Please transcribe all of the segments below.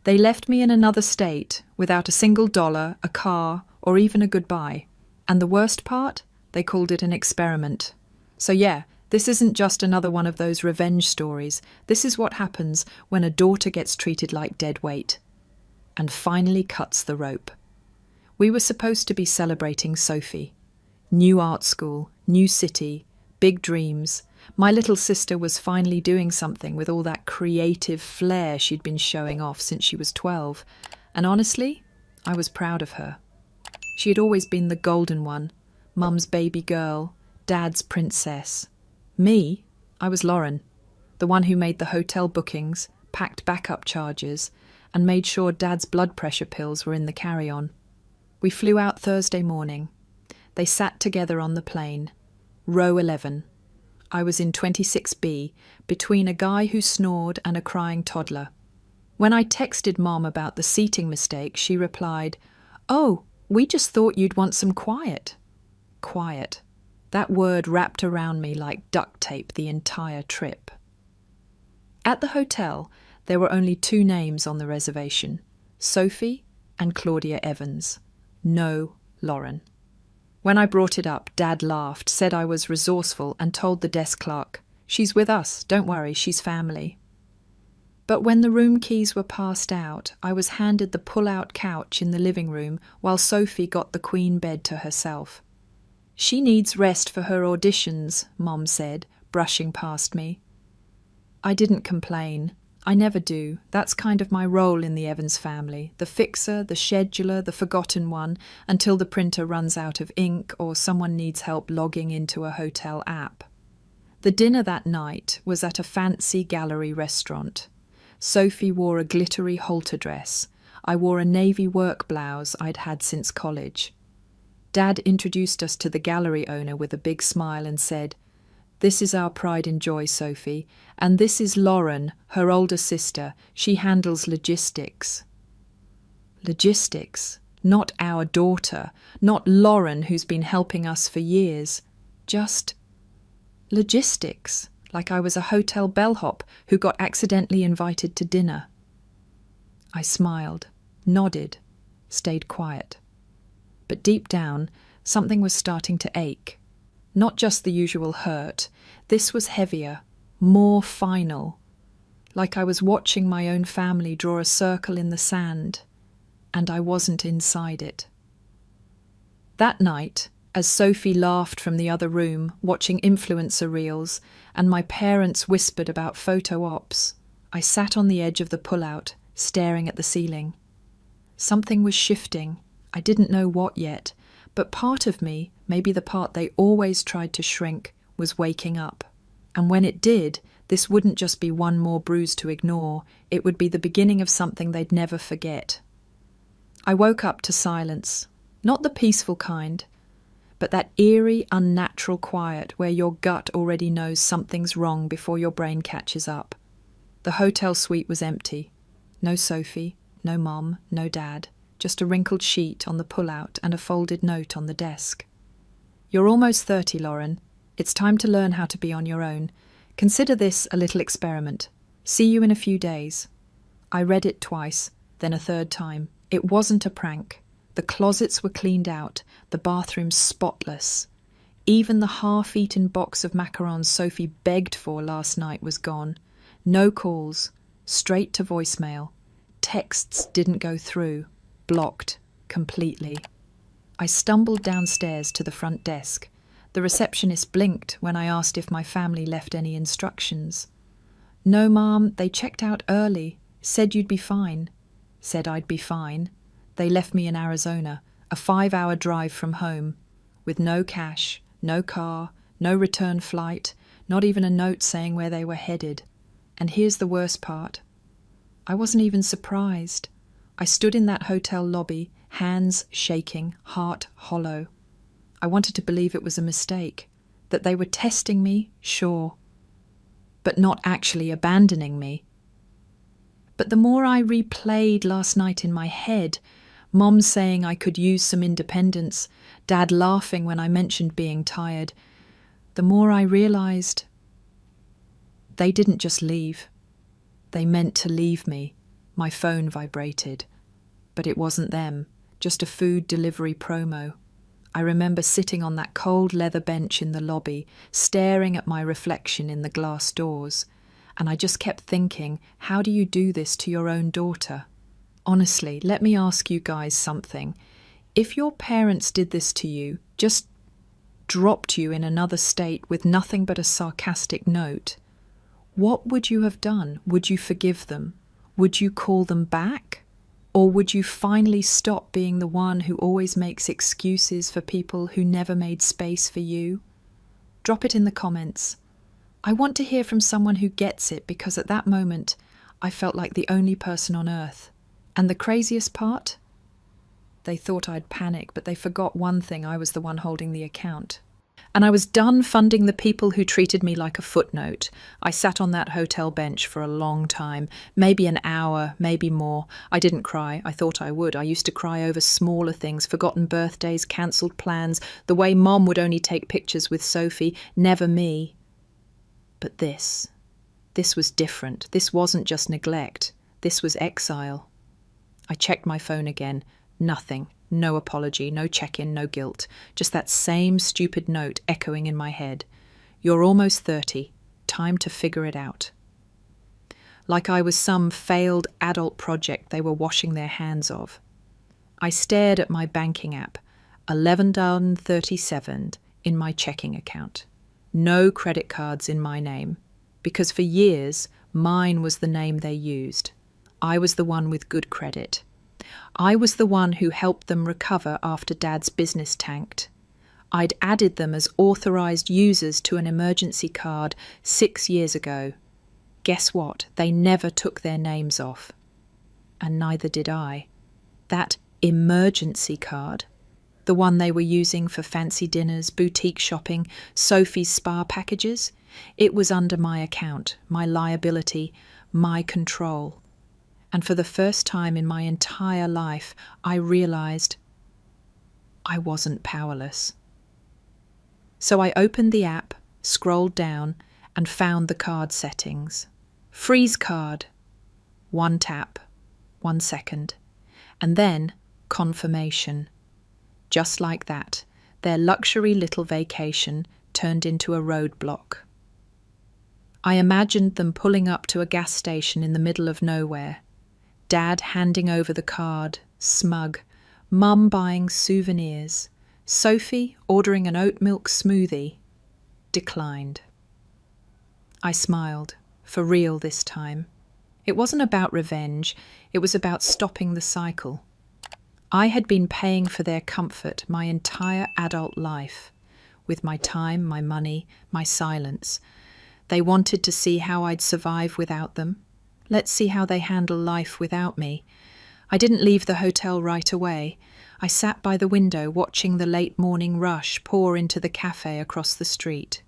They left me in another state, without a single dollar, a car, or even a goodbye. And the worst part? They called it an experiment. So yeah, this isn't just another one of those revenge stories. This is what happens when a daughter gets treated like dead weight. And finally cuts the rope. We were supposed to be celebrating Sophie. New art school, new city, big dreams. My little sister was finally doing something with all that creative flair she'd been showing off since she was 12. And honestly, I was proud of her. She had always been the golden one, Mum's baby girl, Dad's princess. Me, I was Lauren, the one who made the hotel bookings, packed backup charges, and made sure Dad's blood pressure pills were in the carry-on. We flew out Thursday morning. They sat together on the plane. Row 11. I was in 26B, between a guy who snored and a crying toddler. When I texted Mom about the seating mistake, she replied, "Oh, we just thought you'd want some quiet." Quiet. That word wrapped around me like duct tape the entire trip. At the hotel, there were only 2 names on the reservation, Sophie and Claudia Evans. No Lauren. When I brought it up, Dad laughed, said I was resourceful, and told the desk clerk, "She's with us, don't worry, she's family." But when the room keys were passed out, I was handed the pull-out couch in the living room while Sophie got the queen bed to herself. "She needs rest for her auditions," Mom said, brushing past me. I didn't complain. I never do. That's kind of my role in the Evans family, the fixer, the scheduler, the forgotten one, until the printer runs out of ink or someone needs help logging into a hotel app. The dinner that night was at a fancy gallery restaurant. Sophie wore a glittery halter dress. I wore a navy work blouse I'd had since college. Dad introduced us to the gallery owner with a big smile and said, "This is our pride and joy, Sophie, and this is Lauren, her older sister. She handles logistics." Logistics, not our daughter, not Lauren who's been helping us for years. Just logistics, like I was a hotel bellhop who got accidentally invited to dinner. I smiled, nodded, stayed quiet. But deep down, something was starting to ache. Not just the usual hurt. This was heavier, more final. Like I was watching my own family draw a circle in the sand, and I wasn't inside it. That night, as Sophie laughed from the other room, watching influencer reels, and my parents whispered about photo ops, I sat on the edge of the pullout, staring at the ceiling. Something was shifting. I didn't know what yet, but part of me, maybe the part they always tried to shrink, was waking up. And when it did, this wouldn't just be one more bruise to ignore, it would be the beginning of something they'd never forget. I woke up to silence, not the peaceful kind, but that eerie, unnatural quiet where your gut already knows something's wrong before your brain catches up. The hotel suite was empty. No Sophie, no Mom, no Dad. Just a wrinkled sheet on the pull-out and a folded note on the desk. "You're almost 30, Lauren. It's time to learn how to be on your own. Consider this a little experiment. See you in a few days." I read it twice, then a third time. It wasn't a prank. The closets were cleaned out, the bathroom spotless. Even the half-eaten box of macarons Sophie begged for last night was gone. No calls, straight to voicemail. Texts didn't go through. Blocked completely. I stumbled downstairs to the front desk. The receptionist blinked when I asked if my family left any instructions. "No, Mom, they checked out early. Said you'd be fine." Said I'd be fine. They left me in Arizona, a 5-hour drive from home, with no cash, no car, no return flight, not even a note saying where they were headed. And here's the worst part. I wasn't even surprised. I stood in that hotel lobby, hands shaking, heart hollow. I wanted to believe it was a mistake, that they were testing me, sure, but not actually abandoning me. But the more I replayed last night in my head, Mom saying I could use some independence, Dad laughing when I mentioned being tired, the more I realized they didn't just leave. They meant to leave me. My phone vibrated. But it wasn't them, just a food delivery promo. I remember sitting on that cold leather bench in the lobby, staring at my reflection in the glass doors, and I just kept thinking, how do you do this to your own daughter? Honestly, let me ask you guys something. If your parents did this to you, just dropped you in another state with nothing but a sarcastic note, what would you have done? Would you forgive them? Would you call them back? Or would you finally stop being the one who always makes excuses for people who never made space for you? Drop it in the comments. I want to hear from someone who gets it, because at that moment, I felt like the only person on earth. And the craziest part? They thought I'd panic, but they forgot one thing: I was the one holding the account. And I was done funding the people who treated me like a footnote. I sat on that hotel bench for a long time, maybe an hour, maybe more. I didn't cry. I thought I would. I used to cry over smaller things: forgotten birthdays, cancelled plans, the way Mom would only take pictures with Sophie, never me. But this was different. This wasn't just neglect. This was exile. I checked my phone again. Nothing. No apology, no check-in, no guilt. Just that same stupid note echoing in my head. You're almost 30. Time to figure it out. Like I was some failed adult project they were washing their hands of. I stared at my banking app. $11.37 in my checking account. No credit cards in my name. Because for years, mine was the name they used. I was the one with good credit. I was the one who helped them recover after Dad's business tanked. I'd added them as authorized users to an emergency card 6 years ago. Guess what? They never took their names off. And neither did I. That emergency card, the one they were using for fancy dinners, boutique shopping, Sophie's spa packages, it was under my account, my liability, my control. And for the first time in my entire life, I realized I wasn't powerless. So I opened the app, scrolled down, and found the card settings. Freeze card. 1 tap, 1 second. And then confirmation. Just like that, their luxury little vacation turned into a roadblock. I imagined them pulling up to a gas station in the middle of nowhere. Dad handing over the card, smug, Mum buying souvenirs, Sophie ordering an oat milk smoothie. Declined. I smiled, for real this time. It wasn't about revenge, it was about stopping the cycle. I had been paying for their comfort my entire adult life, with my time, my money, my silence. They wanted to see how I'd survive without them. Let's see how they handle life without me. I didn't leave the hotel right away. I sat by the window watching the late morning rush pour into the cafe across the street.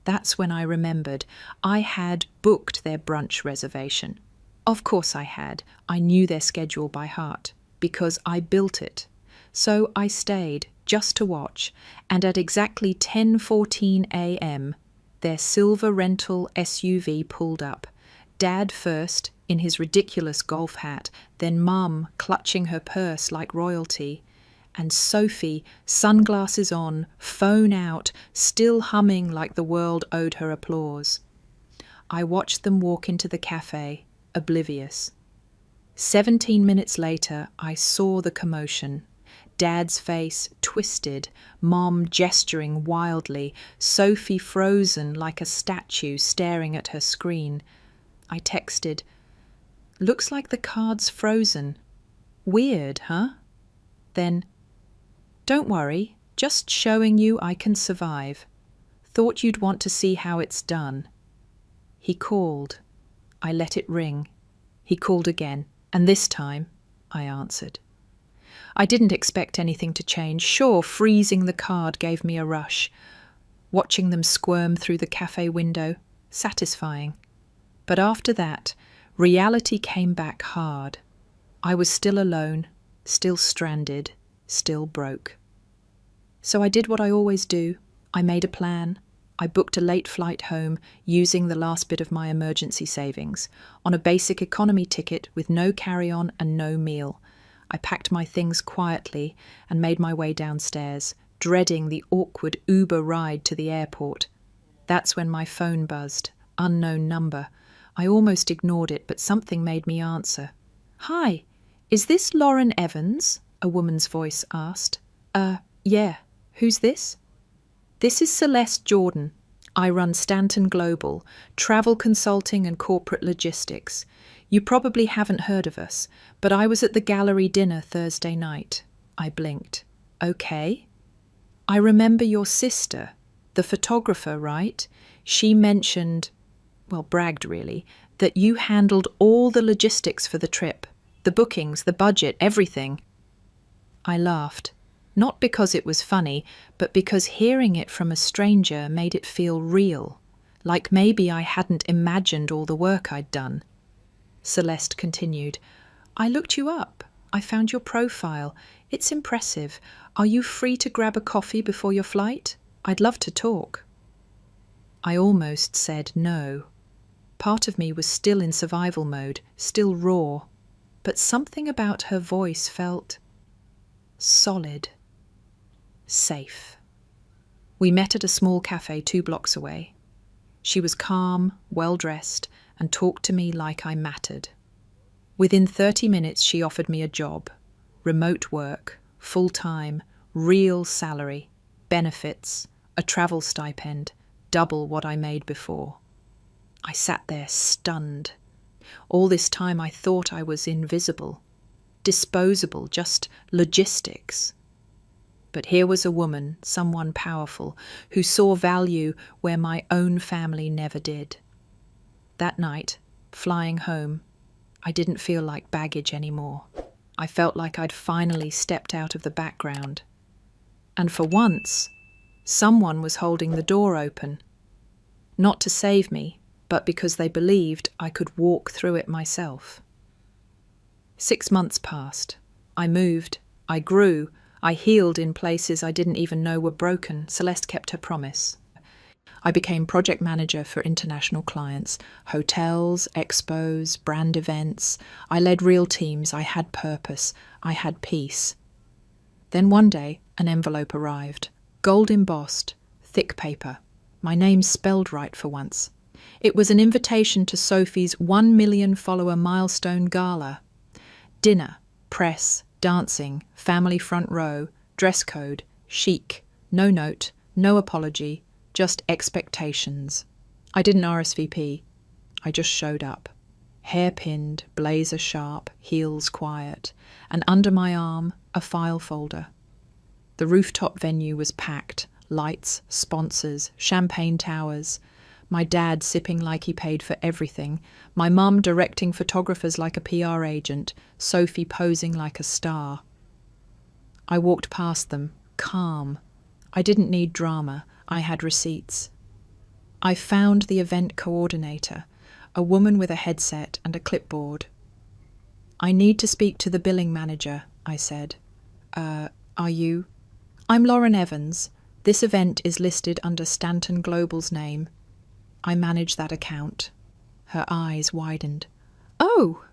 That's when I remembered I had booked their brunch reservation. Of course I had. I knew their schedule by heart, because I built it. So I stayed, just to watch, and at exactly 10:14 a.m., their silver rental SUV pulled up. Dad first, in his ridiculous golf hat, then Mum, clutching her purse like royalty, and Sophie, sunglasses on, phone out, still humming like the world owed her applause. I watched them walk into the cafe, oblivious. 17 minutes later, I saw the commotion. Dad's face twisted, Mom gesturing wildly, Sophie frozen like a statue staring at her screen. I texted, "Looks like the card's frozen. Weird, huh?" Then, "Don't worry, just showing you I can survive. Thought you'd want to see how it's done." He called. I let it ring. He called again, and this time I answered. I didn't expect anything to change. Sure, freezing the card gave me a rush. Watching them squirm through the cafe window, satisfying. But after that, reality came back hard. I was still alone, still stranded, still broke. So I did what I always do. I made a plan. I booked a late flight home using the last bit of my emergency savings, on a basic economy ticket with no carry-on and no meal. I packed my things quietly and made my way downstairs, dreading the awkward Uber ride to the airport. That's when my phone buzzed. Unknown number. I almost ignored it, but something made me answer. "Hi, is this Lauren Evans?" a woman's voice asked. Yeah. Who's this?" "This is Celeste Jordan. I run Stanton Global, travel consulting and corporate logistics. You probably haven't heard of us, but I was at the gallery dinner Thursday night." I blinked. "Okay." "I remember your sister, the photographer, right? She mentioned, bragged really, that you handled all the logistics for the trip, the bookings, the budget, everything." I laughed. Not because it was funny, but because hearing it from a stranger made it feel real, like maybe I hadn't imagined all the work I'd done. Celeste continued, "I looked you up. I found your profile. It's impressive. Are you free to grab a coffee before your flight? I'd love to talk." I almost said no. Part of me was still in survival mode, still raw, but something about her voice felt solid. Safe. We met at a small cafe 2 blocks away. She was calm, well-dressed, and talked to me like I mattered. Within 30 minutes she offered me a job. Remote work, full-time, real salary, benefits, a travel stipend, double what I made before. I sat there stunned. All this time I thought I was invisible, disposable, just logistics. But here was a woman, someone powerful, who saw value where my own family never did. That night, flying home, I didn't feel like baggage anymore. I felt like I'd finally stepped out of the background. And for once, someone was holding the door open. Not to save me, but because they believed I could walk through it myself. 6 months passed. I moved. I grew. I healed in places I didn't even know were broken. Celeste kept her promise. I became project manager for international clients, hotels, expos, brand events. I led real teams. I had purpose. I had peace. Then one day, an envelope arrived. Gold embossed, thick paper. My name spelled right for once. It was an invitation to Sophie's 1 million follower milestone gala. Dinner, press, dancing, family front row, dress code, chic, no note, no apology, just expectations. I didn't RSVP. I just showed up. Hair pinned, blazer sharp, heels quiet, and under my arm, a file folder. The rooftop venue was packed. Lights, sponsors, champagne towers. My dad sipping like he paid for everything. My mum directing photographers like a PR agent. Sophie posing like a star. I walked past them, calm. I didn't need drama. I had receipts. I found the event coordinator, a woman with a headset and a clipboard. "I need to speak to the billing manager," I said. Are you?" "I'm Lauren Evans. This event is listed under Stanton Global's name. I manage that account." Her eyes widened. "Oh,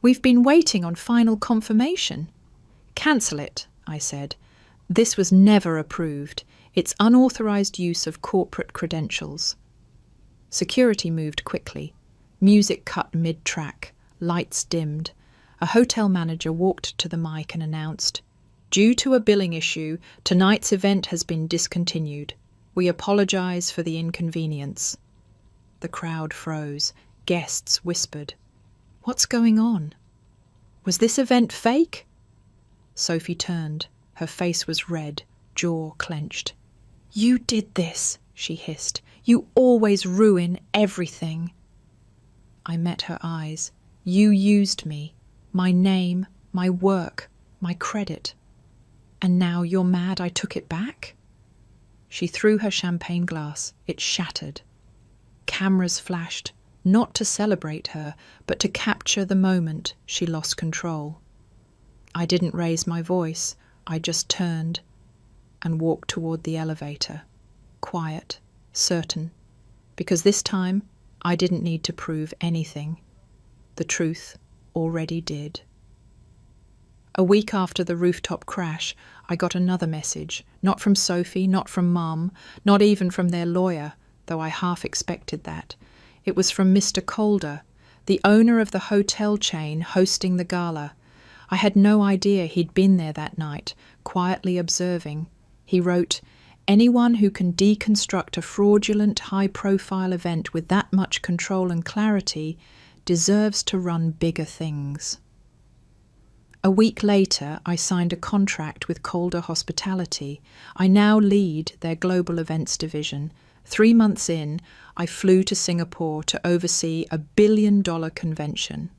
we've been waiting on final confirmation." "Cancel it," I said. "This was never approved. It's unauthorized use of corporate credentials." Security moved quickly. Music cut mid-track. Lights dimmed. A hotel manager walked to the mic and announced, "Due to a billing issue, tonight's event has been discontinued. We apologize for the inconvenience." The crowd froze. Guests whispered, "What's going on? Was this event fake?" Sophie turned. Her face was red, jaw clenched. "You did this," she hissed. "You always ruin everything." I met her eyes. "You used me. My name, my work, my credit. And now you're mad I took it back?" She threw her champagne glass. It shattered. Cameras flashed, not to celebrate her, but to capture the moment she lost control. I didn't raise my voice. I just turned and walked toward the elevator, quiet, certain, because this time I didn't need to prove anything. The truth already did. A week after the rooftop crash, I got another message, not from Sophie, not from Mum, not even from their lawyer, though I half expected that. It was from Mr. Calder, the owner of the hotel chain hosting the gala. I had no idea he'd been there that night, quietly observing. He wrote, "Anyone who can deconstruct a fraudulent, high-profile event with that much control and clarity deserves to run bigger things." A week later, I signed a contract with Calder Hospitality. I now lead their global events division. 3 months in, I flew to Singapore to oversee a billion-dollar convention.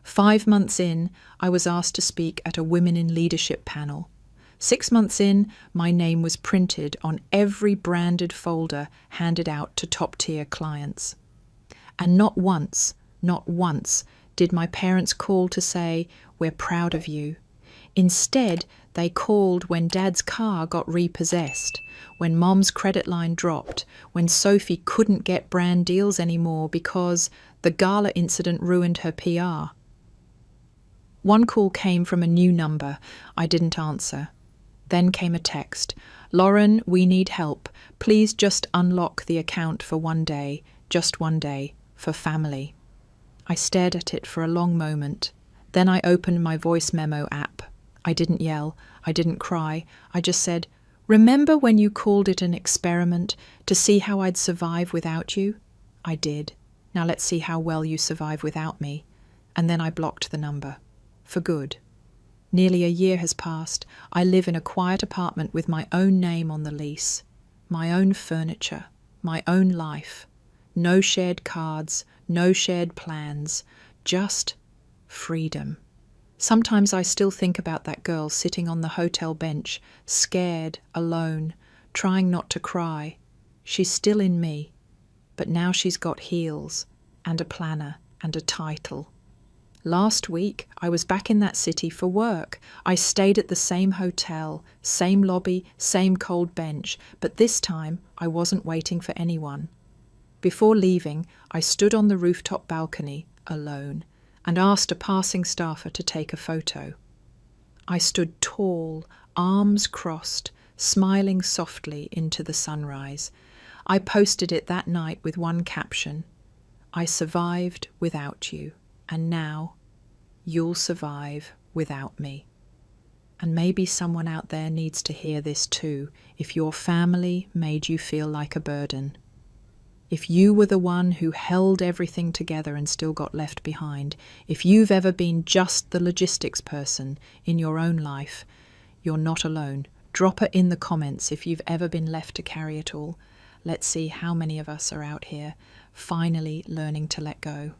5 months in, I was asked to speak at a Women in Leadership panel. 6 months in, my name was printed on every branded folder handed out to top-tier clients. And not once did my parents call to say, "We're proud of you." Instead, they called when Dad's car got repossessed, when Mom's credit line dropped, when Sophie couldn't get brand deals anymore because the Gala incident ruined her PR. One call came from a new number. I didn't answer. Then came a text. "Lauren, we need help. Please just unlock the account for one day, just one day, for family." I stared at it for a long moment. Then I opened my voice memo app. I didn't yell. I didn't cry. I just said, "Remember when you called it an experiment to see how I'd survive without you?" I did. Now let's see how well you survive without me. And then I blocked the number. For good. Nearly a year has passed. I live in a quiet apartment with my own name on the lease. My own furniture. My own life. No shared cards. No shared plans. Just freedom. Sometimes I still think about that girl sitting on the hotel bench, scared, alone, trying not to cry. She's still in me, but now she's got heels, and a planner, and a title. Last week, I was back in that city for work. I stayed at the same hotel, same lobby, same cold bench, but this time I wasn't waiting for anyone. Before leaving, I stood on the rooftop balcony, alone, and asked a passing staffer to take a photo. I stood tall, arms crossed, smiling softly into the sunrise. I posted it that night with one caption: "I survived without you, and now you'll survive without me." And maybe someone out there needs to hear this too, if your family made you feel like a burden. If you were the one who held everything together and still got left behind, if you've ever been just the logistics person in your own life, you're not alone. Drop it in the comments if you've ever been left to carry it all. Let's see how many of us are out here finally learning to let go.